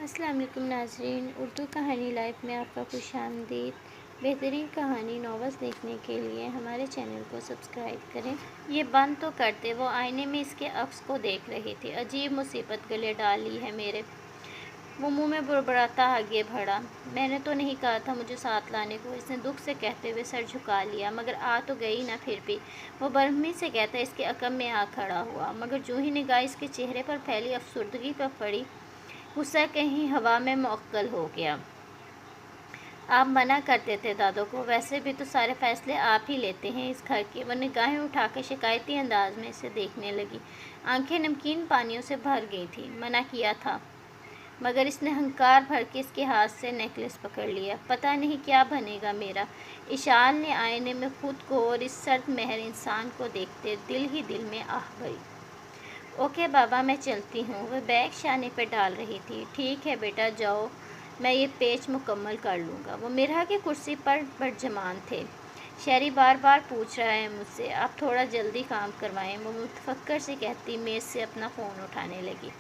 अस्सलाम वालेकुम नाज़रीन, उर्दू कहानी लाइफ में आपका खुश आमदीद। बेहतरीन कहानी नॉवेल्स देखने के लिए हमारे चैनल को सब्सक्राइब करें। ये बंद तो करते, वो आईने में इसके अक्स को देख रही थी। अजीब मुसीबत गले डाली है मेरे। वो मुंह में बुड़बुड़ाता आगे बढ़ा। मैंने तो नहीं कहा था मुझे साथ लाने को, इसने दुख से कहते हुए सर झुका लिया। मगर आ तो गई ना फिर भी, वो बरहमी से कहता इसके अकब में आ खड़ा हुआ। मगर जो ही निगाह इसके चेहरे पर फैली अफसुर्दगी पर पड़ी, गुस्सा कहीं हवा में मुअक्कल हो गया। आप मना करते थे दादो को, वैसे भी तो सारे फैसले आप ही लेते हैं इस घर के। वो निगाहें उठाकर शिकायती अंदाज में इसे देखने लगी। आंखें नमकीन पानियों से भर गई थी। मना किया था, मगर इसने हंकार भर के इसके हाथ से नेकलेस पकड़ लिया। पता नहीं क्या बनेगा मेरा। इशान ने आईने में खुद को और इस सर्द महर इंसान को देखते दिल ही दिल में आह भरी। ओके बाबा, मैं चलती हूँ। वह बैग शाने पर डाल रही थी। ठीक है बेटा, जाओ, मैं ये पेच मुकम्मल कर लूँगा। वो मिरहा की कुर्सी पर बरजमान थे। शहरी बार बार पूछ रहा है मुझसे, आप थोड़ा जल्दी काम करवाएं। वो मुतफक्कर से कहती मेज़ से अपना फ़ोन उठाने लगी।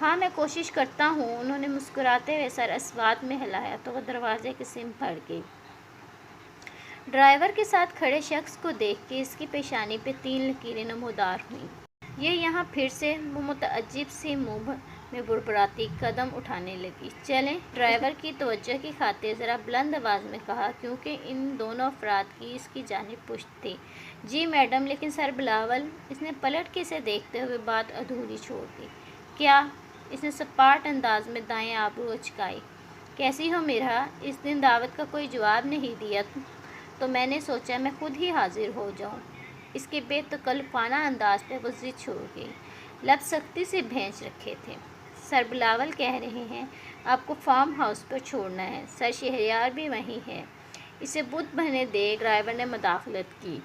हाँ, मैं कोशिश करता हूँ। उन्होंने मुस्कुराते हुए सर अस्वाद में हिलाया तो वह दरवाजे की सिम भर गई। ड्राइवर के साथ खड़े शख्स को देख के इसकी पेशानी पे 3 लकीरें नमूदार हुईं। ये यहाँ फिर से, वो मुतअज्जिब सी मुँह में बुड़बुड़ाती कदम उठाने लगी। चलें, ड्राइवर की तवज्जो की खातिर ज़रा बुलंद आवाज़ में कहा, क्योंकि इन दोनों अफराद की इसकी जानिब पुश्त थी। जी मैडम, लेकिन सर बिलावल। इसने पलट के इसे देखते हुए बात अधूरी छोड़ दी। क्या? इसने सपाट अंदाज में दाएं आबरू उचकाई। कैसी हो मिरहा? इस दिन दावत का कोई जवाब नहीं दिया तो मैंने सोचा मैं खुद ही हाजिर हो जाऊं। इसके बेतकल्लुफ़ाना अंदाज पे वो ज़िद छोड़ गई। लब सख्ती से भेंच रखे थे। सर बिलावल कह रहे हैं आपको फार्म हाउस पर छोड़ना है। सर शहरयार भी वहीं है। इसे बुत बहने दे, ड्राइवर ने मदाखलत की।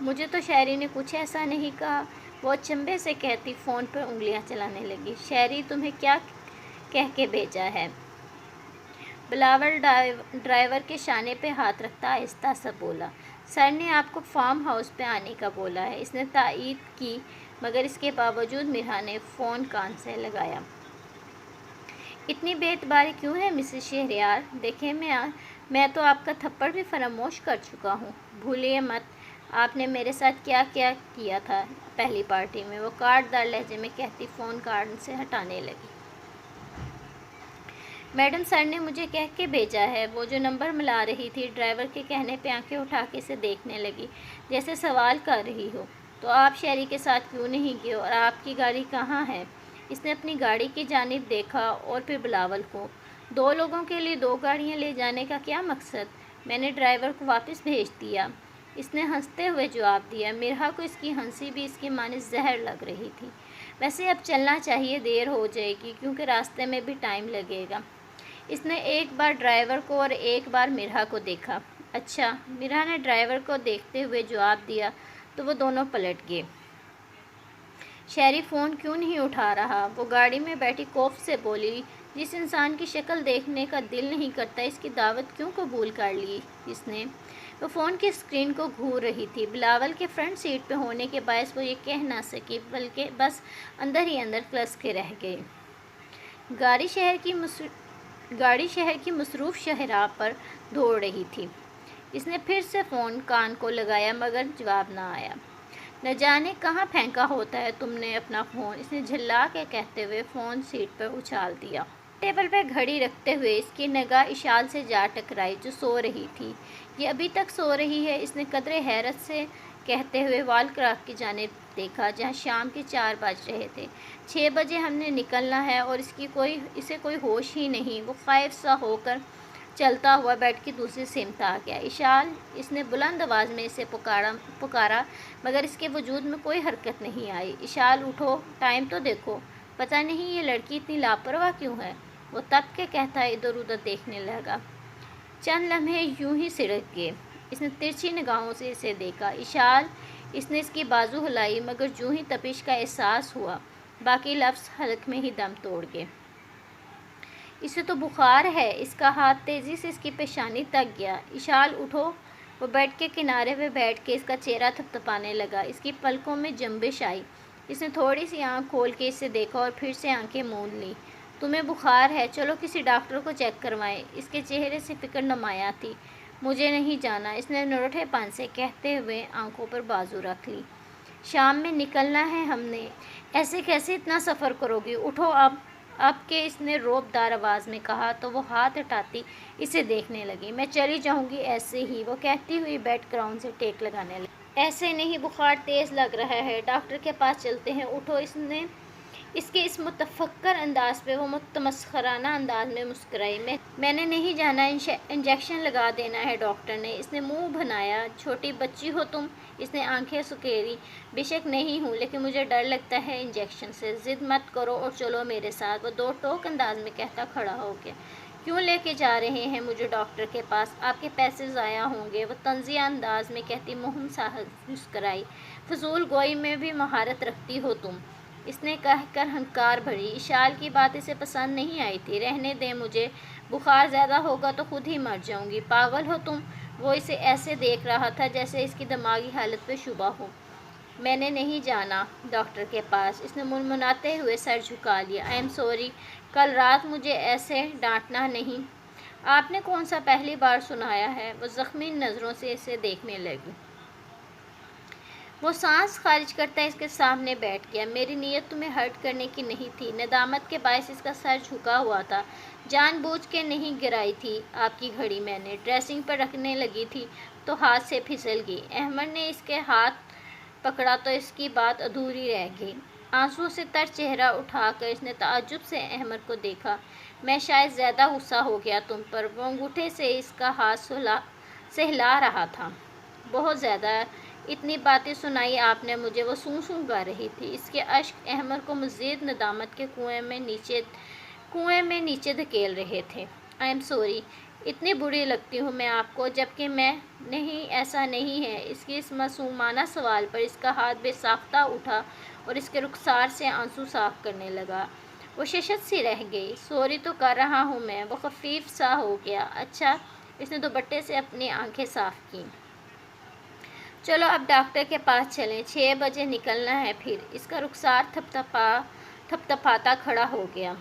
मुझे तो शहरी ने कुछ ऐसा नहीं कहा। वो अचंभे से कहती फ़ोन पर उंगलियां चलाने लगी। शहरी तुम्हें क्या कह के भेजा है? बिलावल ड्राइवर के शाने पे हाथ रखता आहिस्ता सा बोला, सर ने आपको फार्म हाउस पे आने का बोला है। इसने तायीद की, मगर इसके बावजूद मिरहा ने फ़ोन कान से लगाया। इतनी बेतबारी क्यों है मिसेस शहरयार? देखें, मैं तो आपका थप्पड़ भी फरामोश कर चुका हूँ। भूलिए मत आपने मेरे साथ क्या क्या किया था पहली पार्टी में। वो काटदार लहजे में कहती फ़ोन कान से हटाने लगी। मैडम, सर ने मुझे कह के भेजा है। वो जो नंबर मिला रही थी, ड्राइवर के कहने पे आंखें उठा के इसे देखने लगी, जैसे सवाल कर रही हो। तो आप शहरी के साथ क्यों नहीं गए? और आपकी गाड़ी कहाँ है? इसने अपनी गाड़ी की जानिब देखा और फिर बिलावल को। 2 लोगों के लिए 2 गाड़ियाँ ले जाने का क्या मकसद? मैंने ड्राइवर को वापस भेज दिया, इसने हंसते हुए जवाब दिया। मिरहा को इसकी हंसी भी इसके माने जहर लग रही थी। वैसे अब चलना चाहिए, देर हो जाएगी, क्योंकि रास्ते में भी टाइम लगेगा। इसने एक बार ड्राइवर को और एक बार मिरहा को देखा। अच्छा, मिरहा ने ड्राइवर को देखते हुए जवाब दिया तो वो दोनों पलट गए। शहरी फ़ोन क्यों नहीं उठा रहा? वो गाड़ी में बैठी कोफ से बोली, जिस इंसान की शक्ल देखने का दिल नहीं करता, इसकी दावत क्यों कबूल कर ली इसने? वो फ़ोन की स्क्रीन को घूर रही थी। बिलावल के फ्रंट सीट पे होने के बायस वो ये कह ना सकी, बल्कि बस अंदर ही अंदर क्लस के रह गई। गाड़ी शहर की मसरूफ़ शहरा पर दौड़ रही थी। इसने फिर से फ़ोन कान को लगाया, मगर जवाब ना आया। न जाने कहाँ फेंका होता है तुमने अपना फ़ोन, इसने झल्ला के कहते हुए फ़ोन सीट पर उछाल दिया। टेबल पर घड़ी रखते हुए इसकी निगाह इशाल से जा टकराई, जो सो रही थी। ये अभी तक सो रही है, इसने कदरे हैरत से कहते हुए वाल क्राफ्ट की जानिब देखा, जहाँ शाम के 4 बज रहे थे। 6 बजे हमने निकलना है और इसे कोई होश ही नहीं। वो ख़ाइफ सा होकर चलता हुआ बेड की दूसरी सिमत आ गया। इशाल, इसने बुलंद आवाज़ में इसे पुकारा, मगर इसके वजूद में कोई हरकत नहीं आई। इशाल, उठो, टाइम तो देखो। पता नहीं ये लड़की इतनी लापरवाह क्यों है? वो तब के कहता इधर उधर देखने लगा। चंद लम्हे यूं ही सिड़क गए। इसने तिरछी निगाहों से इसे देखा। इशाल, इसने इसकी बाजू हिलाई, मगर जूं ही तपिश का एहसास हुआ, बाकी लफ्ज़ हलक में ही दम तोड़ गए। इसे तो बुखार है। इसका हाथ तेज़ी से इसकी पेशानी तक गया। इशाल, उठो। वो बेड के किनारे पे बैठ के इसका चेहरा थपथपाने लगा। इसकी पलकों में जंबिश आई। इसने थोड़ी सी आंख खोल के इसे देखा और फिर से आंखें मूंद ली। तुम्हें बुखार है, चलो किसी डॉक्टर को चेक करवाएं। इसके चेहरे से फिक्र नुमाया थी। मुझे नहीं जाना, इसने नरोठेपन से कहते हुए आंखों पर बाजू रख ली। शाम में निकलना है हमने, ऐसे कैसे इतना सफ़र करोगी, उठो अब के इसने रोबदार आवाज़ में कहा तो वो हाथ हटाती इसे देखने लगी। मैं चली जाऊंगी ऐसे ही, वो कहती हुई बेड ग्राउंड से टेक लगाने लगी। ऐसे नहीं, बुखार तेज़ लग रहा है, डॉक्टर के पास चलते हैं, उठो। इसके इस मुतफक्कर अंदाज पे वो मुतमस्खराना अंदाज में मुस्कुराई। मैंने नहीं जाना, इंजेक्शन लगा देना है डॉक्टर ने। इसने मुंह बनाया। छोटी बच्ची हो तुम, इसने आंखें सुकेरी। बेशक नहीं हूँ, लेकिन मुझे डर लगता है इंजेक्शन से। ज़िद मत करो और चलो मेरे साथ, वो दो टोक अंदाज में कहता खड़ा हो गया। क्यों लेके जा रहे हैं मुझे डॉक्टर के पास, आपके पैसे ज़ाया होंगे, वो तंज़िया अंदाज में कहती। मोहम साहब मुस्कराई। फजूल गोई में भी महारत रखती हो तुम, इसने कहकर हंकार भरी। इशाल की बात इसे पसंद नहीं आई थी। रहने दे मुझे, बुखार ज़्यादा होगा तो खुद ही मर जाऊंगी, पागल हो तुम। वो इसे ऐसे देख रहा था जैसे इसकी दिमागी हालत पे शुबा हो। मैंने नहीं जाना डॉक्टर के पास, इसने मुनमुनाते हुए सर झुका लिया। आई एम सॉरी, कल रात मुझे ऐसे डांटना नहीं। आपने कौन सा पहली बार सुनाया है, वो ज़ख्मी नज़रों से इसे देखने लगी। वो सांस खारिज करता इसके सामने बैठ गया। मेरी नीयत तुम्हें हर्ट करने की नहीं थी। नदामत के बायस इसका सर झुका हुआ था। जानबूझ के नहीं गिराई थी आपकी घड़ी, मैंने ड्रेसिंग पर रखने लगी थी तो हाथ से फिसल गई। अहमद ने इसके हाथ पकड़ा तो इसकी बात अधूरी रह गई। आंसू से तर चेहरा उठाकर इसने ताज्जुब से अहमद को देखा। मैं शायद ज़्यादा गुस्सा हो गया तुम पर। वो अंगूठे से इसका हाथ सहला रहा था। बहुत ज़्यादा, इतनी बातें सुनाई आपने मुझे, वो सूं गा रही थी। इसके अश्क अहमद को मज़ीद नदामत के कुएं में नीचे धकेल रहे थे। आई एम सॉरी, इतनी बुरी लगती हूँ मैं आपको, जबकि मैं नहीं, ऐसा नहीं है। इसके इस मासूमाना सवाल पर इसका हाथ बेसाख्ता उठा और इसके रुखसार से आंसू साफ करने लगा। वो शशत सी रह गई। सॉरी तो कर रहा हूँ मैं, वो खफीफ सा हो गया। अच्छा, इसने दुपट्टे से अपनी आंखें साफ की। चलो अब डॉक्टर के पास चलें, 6 बजे निकलना है। फिर इसका रुखसार थपथपाता खड़ा हो गया।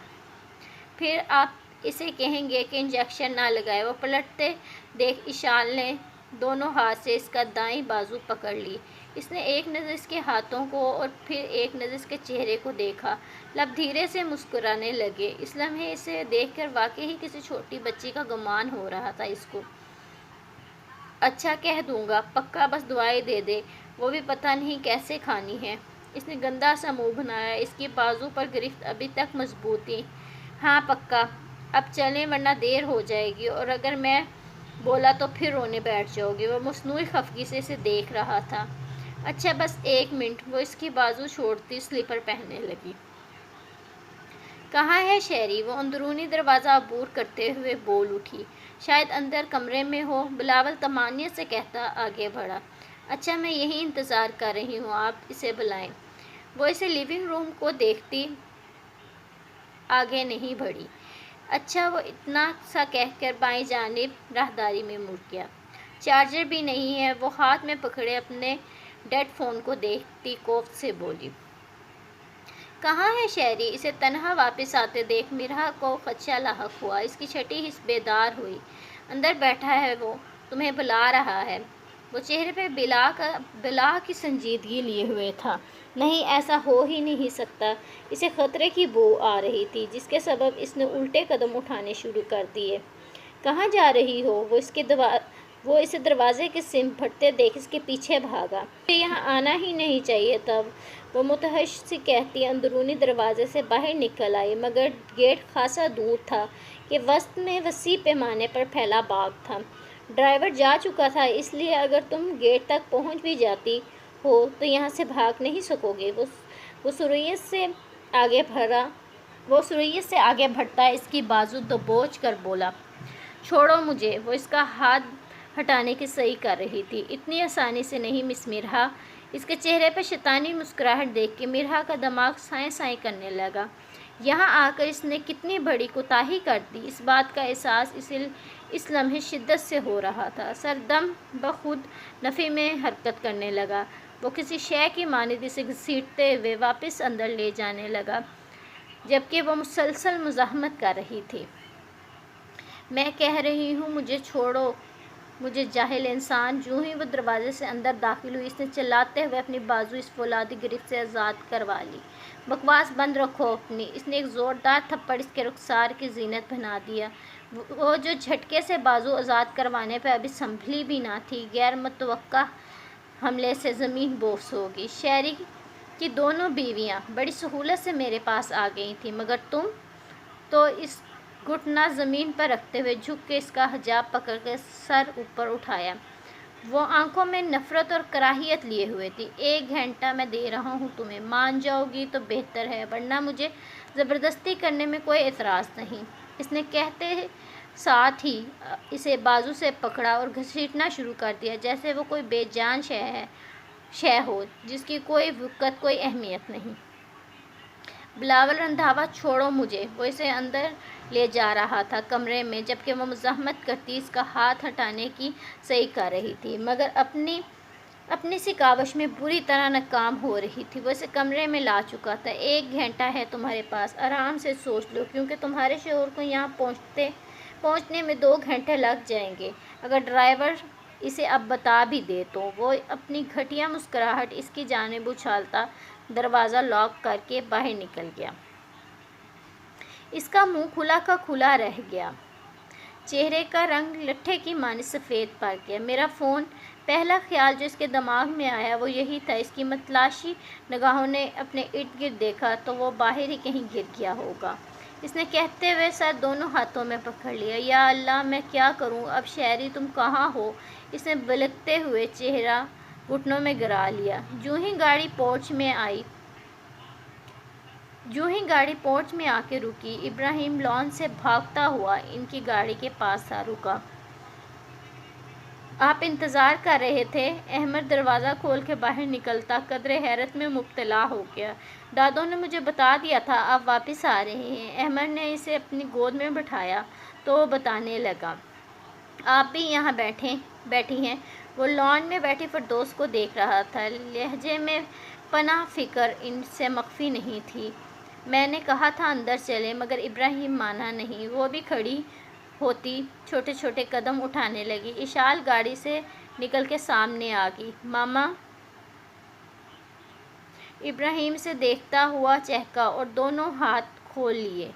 फिर आप इसे कहेंगे कि इंजेक्शन ना लगाए। वो पलटते देख इशाल ने दोनों हाथ से इसका दाईं बाजू पकड़ ली। इसने एक नज़र इसके हाथों को और फिर एक नज़र इसके चेहरे को देखा। लब धीरे से मुस्कुराने लगे। इस लम्हे इसे देखकर वाकई ही किसी छोटी बच्ची का गुमान हो रहा था इसको। अच्छा कह दूंगा, पक्का, बस दुआएं दे दे, वो भी पता नहीं कैसे खानी है। इसने गंदा सा मुंह बनाया। इसकी बाजू पर गिरफ्त अभी तक मजबूत थी। हाँ पक्का, अब चलें वरना देर हो जाएगी, और अगर मैं बोला तो फिर रोने बैठ जाओगी। वो मसनूई खफगी से इसे देख रहा था। अच्छा बस 1 मिनट, वो इसकी बाजू छोड़ती स्लीपर पहनने लगी। कहाँ है शहरी, वो अंदरूनी दरवाज़ा अबूर करते हुए बोल उठी। शायद अंदर कमरे में हो, बिलावल तमानियत से कहता आगे बढ़ा। अच्छा मैं यहीं इंतज़ार कर रही हूँ, आप इसे बुलाएं। वो इसे लिविंग रूम को देखती आगे नहीं बढ़ी। अच्छा, वो इतना सा कहकर बाईं जानिब राहदारी में मुड़ गया। चार्जर भी नहीं है, वो हाथ में पकड़े अपने डेड फ़ोन को देखती कोफ्त से बोली। कहाँ है शहरी, इसे तन्हा वापस आते देख मिरहा को खदशा लाहक हुआ। इसकी छठी हिस्स बेदार हुई। अंदर बैठा है वो, तुम्हें बुला रहा है। वो चेहरे पे बिला की संजीदगी लिए हुए था। नहीं, ऐसा हो ही नहीं सकता। इसे ख़तरे की बू आ रही थी, जिसके सबब इसने उल्टे कदम उठाने शुरू कर दिए। कहाँ जा रही हो, वो इसे दरवाजे के सिम फटते देख इसके पीछे भागा। यहाँ आना ही नहीं चाहिए तब, वो मुतहश सी कहती अंदरूनी दरवाजे से बाहर निकल आई, मगर गेट खासा दूर था कि वस्त में वसी पैमाने पर फैला बाग था। ड्राइवर जा चुका था, इसलिए अगर तुम गेट तक पहुंच भी जाती हो तो यहाँ से भाग नहीं सकोगे। वो सुरैयत से आगे बढ़ता इसकी बाजू दबोच कर बोला, छोड़ो मुझे। वो इसका हाथ हटाने की सही कर रही थी। इतनी आसानी से नहीं मिस मिरहा। इसके चेहरे पर शैतानी मुस्कुराहट देख के मिरहा का दिमाग साएं साएं करने लगा। यहाँ आकर इसने कितनी बड़ी कोताही कर दी, इस बात का एहसास इस लम्हे शिद्दत से हो रहा था। सरदम बखुद नफ़े में हरकत करने लगा। وہ کسی شے کی مانند اسے گھسیٹتے ہوئے واپس اندر لے جانے لگا، جبکہ وہ مسلسل مزاحمت کر رہی تھی۔ میں کہہ رہی ہوں مجھے چھوڑو، مجھے جاہل انسان! جو ہی وہ دروازے سے اندر داخل ہوئی، اس نے چلاتے ہوئے اپنی بازو اس فولادی گرفت سے آزاد کروا لی۔ بکواس بند رکھو اپنی! اس نے ایک زوردار تھپڑ اس کے رخسار کی زینت بنا دیا۔ وہ جو جھٹکے سے بازو آزاد کروانے پہ ابھی سنبھلی بھی نہ تھی، غیر متوقع حملے سے زمین بوس ہو گئی۔ شہری کی دونوں بیویاں بڑی سہولت سے میرے پاس آ گئی تھیں، مگر تم تو اس گھٹنا زمین پر رکھتے ہوئے جھک کے اس کا حجاب پکڑ کے سر اوپر اٹھایا۔ وہ آنکھوں میں نفرت اور کراہیت لیے ہوئے تھی۔ 1 گھنٹہ میں دے رہا ہوں تمہیں، مان جاؤ گی تو بہتر ہے، ورنہ مجھے زبردستی کرنے میں کوئی اعتراض نہیں۔ اس نے کہتے ساتھ ہی اسے بازو سے پکڑا اور گھسیٹنا شروع کر دیا، جیسے وہ کوئی بے جان شے ہو جس کی کوئی وقت، کوئی اہمیت نہیں۔ بلاول رندھاوا، چھوڑو مجھے! وہ اسے اندر لے جا رہا تھا کمرے میں، جبکہ وہ مزاحمت کرتی اس کا ہاتھ ہٹانے کی سعی کر رہی تھی، مگر اپنی سی کاوش میں بری طرح ناکام ہو رہی تھی۔ وہ اسے کمرے میں لا چکا تھا۔ 1 گھنٹہ ہے تمہارے پاس، آرام سے سوچ لو، کیونکہ تمہارے شوہر کو یہاں پہنچنے میں 2 گھنٹے لگ جائیں گے۔ اگر ڈرائیور اسے اب بتا بھی دے تو۔ وہ اپنی گھٹیا مسکراہٹ اس کی جانب اچھالتا دروازہ لاک کر کے باہر نکل گیا۔ اس کا منہ کھلا کا کھلا رہ گیا، چہرے کا رنگ لٹھے کی مانند سفید پڑ گیا۔ میرا فون! پہلا خیال جو اس کے دماغ میں آیا وہ یہی تھا۔ اس کی متلاشی نگاہوں نے اپنے ارد گرد دیکھا تو وہ باہر ہی کہیں گر گیا ہوگا۔ اس نے کہتے ہوئے سر دونوں ہاتھوں میں پکڑ لیا۔ یا اللہ! میں کیا کروں اب؟ شہری تم کہاں ہو؟ اس نے بلکتے ہوئے چہرہ گھٹنوں میں گرا لیا۔ جوں ہی گاڑی پورچ میں آ کے رکی، ابراہیم لان سے بھاگتا ہوا ان کی گاڑی کے پاس آ رکا۔ آپ انتظار کر رہے تھے؟ احمد دروازہ کھول کے باہر نکلتا قدرے حیرت میں مبتلا ہو گیا۔ دادوں نے مجھے بتا دیا تھا آپ واپس آ رہے ہیں۔ احمد نے اسے اپنی گود میں بٹھایا تو وہ بتانے لگا۔ آپ بھی یہاں بیٹھی ہیں؟ وہ لان میں بیٹھی فردوس کو دیکھ رہا تھا۔ لہجے میں پناہ فکر ان سے مخفی نہیں تھی۔ میں نے کہا تھا اندر چلیں، مگر ابراہیم مانا نہیں۔ وہ بھی کھڑی ہوتی چھوٹے چھوٹے قدم اٹھانے لگی۔ اشال گاڑی سے نکل کے سامنے آ گئی۔ ماما! ابراہیم سے دیکھتا ہوا چہکا اور دونوں ہاتھ کھول لیے۔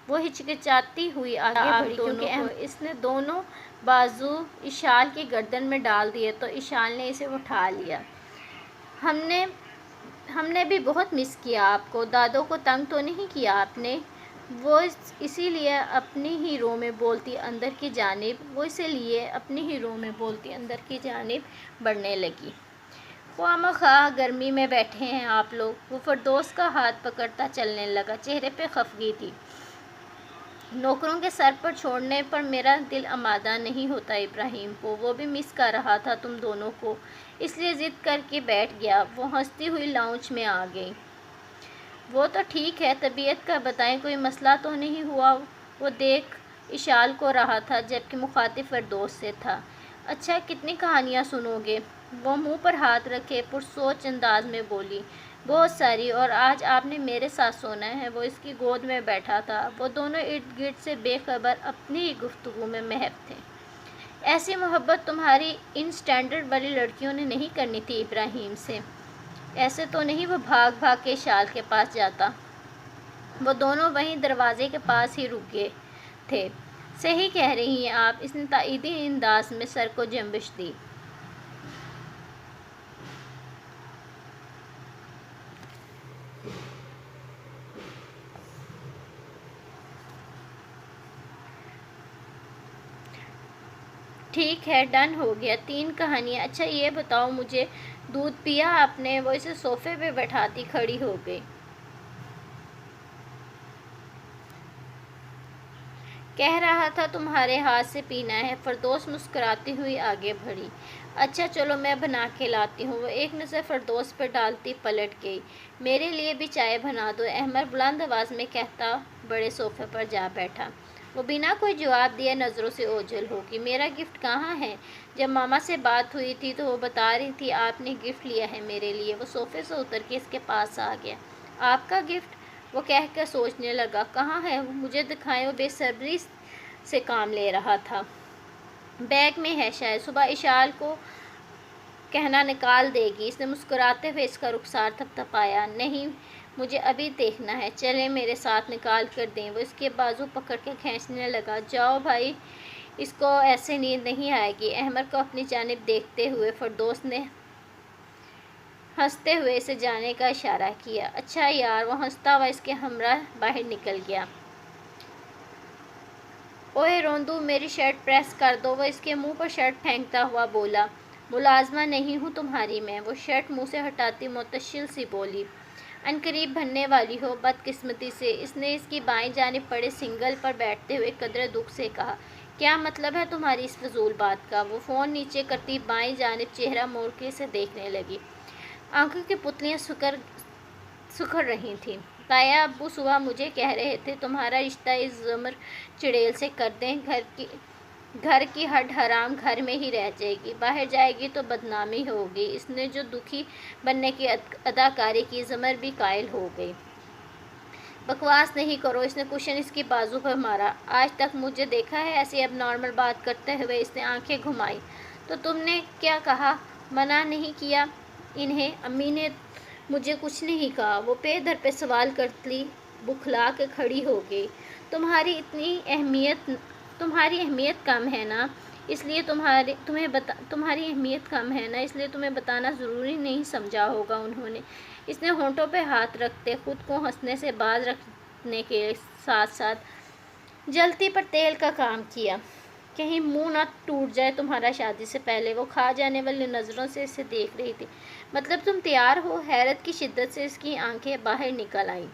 وہ ہچکچاتی ہوئی آگے بڑھی، کیونکہ اس نے دونوں بازو اشال کی گردن میں ڈال دیے تو اشال نے اسے اٹھا لیا۔ ہم نے بھی بہت مس کیا آپ کو۔ دادوں کو تنگ تو نہیں کیا آپ نے؟ وہ اسی لیے اپنی ہی رو میں بولتی اندر کی جانب بڑھنے لگی۔ خواہ مخواہ گرمی میں بیٹھے ہیں آپ لوگ۔ وہ فردوس کا ہاتھ پکڑتا چلنے لگا، چہرے پہ خفگی تھی۔ نوکروں کے سر پر چھوڑنے پر میرا دل آمادہ نہیں ہوتا ابراہیم کو۔ وہ بھی مس کر رہا تھا تم دونوں کو، اس لیے ضد کر کے بیٹھ گیا۔ وہ ہنستی ہوئی لاؤنج میں آ گئی۔ وہ تو ٹھیک ہے، طبیعت کا بتائیں، کوئی مسئلہ تو نہیں ہوا؟ وہ دیکھ اشال کو رہا تھا، جبکہ مخاطب فردوس سے تھا۔ اچھا، کتنی کہانیاں سنو گے؟ وہ منہ پر ہاتھ رکھے پرسوچ انداز میں بولی۔ بہت ساری، اور آج آپ نے میرے ساتھ سونا ہے۔ وہ اس کی گود میں بیٹھا تھا۔ وہ دونوں ارد گرد سے بے خبر اپنی ہی گفتگو میں محو تھے۔ ایسی محبت تمہاری ان اسٹینڈرڈ والی لڑکیوں نے نہیں کرنی تھی ابراہیم سے۔ ایسے تو نہیں وہ بھاگ بھاگ کے اشال کے پاس جاتا۔ وہ دونوں وہیں دروازے کے پاس ہی رک گئے تھے۔ صحیح کہہ رہی ہیں آپ، اس نے تائیدی انداز میں سر کو جنبش دی۔ ٹھیک ہے، ڈن ہو گیا۔ 3 کہانیاں۔ اچھا یہ بتاؤ مجھے، دودھ پیا آپ نے؟ وہ اسے صوفے پہ بٹھاتی کھڑی ہو گئی۔ کہہ رہا تھا تمہارے ہاتھ سے پینا ہے۔ فردوس مسکراتی ہوئی آگے بڑھی۔ اچھا چلو میں بنا کے لاتی ہوں۔ وہ ایک نظر فردوس پر ڈالتی پلٹ گئی۔ میرے لیے بھی چائے بنا دو، احمد بلند آواز میں کہتا بڑے صوفے پر جا بیٹھا۔ वो बिना कोई जवाब दिए नज़रों से ओझल होगी। मेरा गिफ्ट कहाँ है? जब मामा से बात हुई थी तो वो बता रही थी आपने गिफ्ट लिया है मेरे लिए। वो सोफे से उतर के इसके पास आ गया। आपका गिफ्ट? वो कह कर सोचने लगा, कहाँ है वो, मुझे दिखाएं। वो बेसब्री से काम ले रहा था। बैग में है शायद, सुबह इशाल को कहना निकाल देगी। इसने मुस्कुराते हुए इसका रुखसार थपथपाया। नहीं, मुझे अभी देखना है, चलें मेरे साथ, निकाल कर दें। वो इसके बाजू पकड़ के खींचने लगा। जाओ भाई, इसको ऐसे नींद नहीं आएगी। अहमद को अपनी जानिब देखते हुए फरदौस ने हंसते हुए इसे जाने का इशारा किया। अच्छा यार। वो हंसता हुआ इसके हमरा बाहर निकल गया। ओए रोंदू, मेरी शर्ट प्रेस कर दो। वो इसके मुंह पर शर्ट फेंकता हुआ बोला। मुलाजमा नहीं हूँ तुम्हारी मैं। वो शर्ट मुंह से हटाती मुतशिल सी बोली। अनकरीब बनने वाली हो बदकिस्मती से। इसने इसकी बाएं जानिब पड़े सिंगल पर बैठते हुए कदरे दुख से कहा। क्या मतलब है तुम्हारी इस फजूल बात का? वो फ़ोन नीचे करती बाएं जानिब चेहरा मोड़ के इसे देखने लगी। आंखों की पुतलियाँ सुखड़ रही थीं। ताया अब्बू सुबह मुझे कह रहे थे तुम्हारा रिश्ता इस ज़मर चिड़ैल से कर दें। घर की हड हराम घर में ही रह जाएगी, बाहर जाएगी तो बदनामी होगी। इसने जो दुखी बनने की अदाकारी की, ज़मर भी कायल हो गई। बकवास नहीं करो। इसने कुशन इसकी बाजू पर मारा। आज तक मुझे देखा है ऐसी अब नॉर्मल बात करते हुए? इसने आंखें घुमाई। तो तुमने क्या कहा? मना नहीं किया इन्हें? अम्मी ने मुझे कुछ नहीं कहा। वो पे दर पे सवाल करती बुखला के खड़ी हो गई। तुम्हारी अहमियत कम है ना, इसलिए तुम्हारी अहमियत कम है ना, इसलिए तुम्हें बताना ज़रूरी नहीं समझा होगा उन्होंने। इसने होंठों पे हाथ रखते खुद को हंसने से बाज रखने के साथ साथ जलती पर तेल का काम किया। कहीं मुंह ना टूट जाए तुम्हारा शादी से पहले। वो खा जाने वाली नज़रों से इसे देख रही थी। मतलब तुम तैयार हो? हैरत की शिद्दत से इसकी आंखें बाहर निकल आईं।